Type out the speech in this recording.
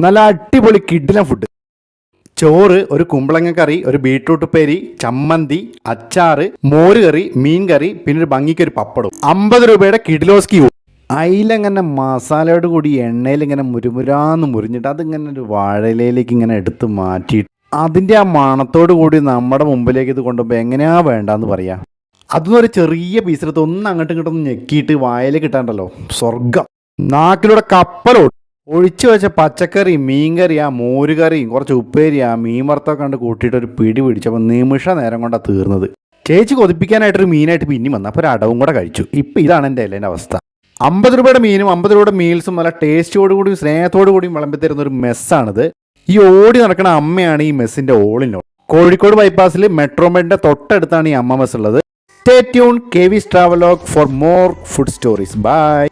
നല്ല അടിപൊളി കിഡിലൻ ഫുഡ്. ചോറ്, ഒരു കുമ്പളങ്ങ കറി, ഒരു ബീട്രൂട്ട് ഉപ്പേരി, ചമ്മന്തി, അച്ചാറ്, മോര് കറി, മീൻ കറി, പിന്നെ ഒരു ഭംഗിക്ക് ഒരു പപ്പടവും. 50 രൂപയുടെ കിഡിലോസ്കി. അതിലിങ്ങനെ മസാലയോട് കൂടി എണ്ണയിൽ ഇങ്ങനെ മുരുമുരാന്ന് മുരിഞ്ഞിട്ട് അതിങ്ങനെ ഒരു വാഴയിലേക്ക് ഇങ്ങനെ എടുത്ത് മാറ്റിയിട്ട് അതിൻ്റെ ആ മണത്തോട് കൂടി നമ്മുടെ മുമ്പിലേക്ക് ഇത് കൊണ്ടുപോകുമ്പോൾ എങ്ങനെയാ വേണ്ടെന്ന് പറയാം. അതൊന്നും ഒരു ചെറിയ പീസെടുത്ത് ഒന്ന് അങ്ങോട്ടും ഇങ്ങോട്ടും ഞെക്കിയിട്ട് വായലേക്ക് ഇട്ടാണ്ടല്ലോ, സ്വർഗം. നാക്കിലൂടെ കപ്പലോട്ട് ഒഴിച്ചു വെച്ച പച്ചക്കറി, മീൻകറി, ആ മോരുകറിയും കുറച്ച് ഉപ്പേരി, ആ മീൻ വറുത്തൊക്കെ കണ്ട് കൂട്ടിയിട്ട് ഒരു പിടി പിടിച്ചപ്പോൾ നിമിഷ നേരം കൊണ്ടാണ് തീർന്നത്. ചേച്ചി കൊതിപ്പിക്കാനായിട്ടൊരു മീനായിട്ട് പിന്നെയും വന്നു. അപ്പോൾ ഒരു അടവും കൂടെ കഴിച്ചു. ഇപ്പം ഇതാണ് എൻ്റെ എല്ലേൻ്റെ അവസ്ഥ. 50 രൂപയുടെ മീനും 50 രൂപയുടെ മീൽസും നല്ല ടേസ്റ്റോടു കൂടിയും സ്നേഹത്തോടു കൂടിയും വിളമ്പി തരുന്ന ഒരു മെസ്സാണിത്. ഈ ഓടി നടക്കുന്ന അമ്മയാണ് ഈ മെസ്സിൻ്റെ ഓളിനോ. കോഴിക്കോട് ബൈപ്പാസിൽ മെട്രോമെഡിൻ്റെ തൊട്ടടുത്താണ് ഈ അമ്മ മെസ് ഉള്ളത്. Stay tune KV's Travelogue for more food stories. Bye.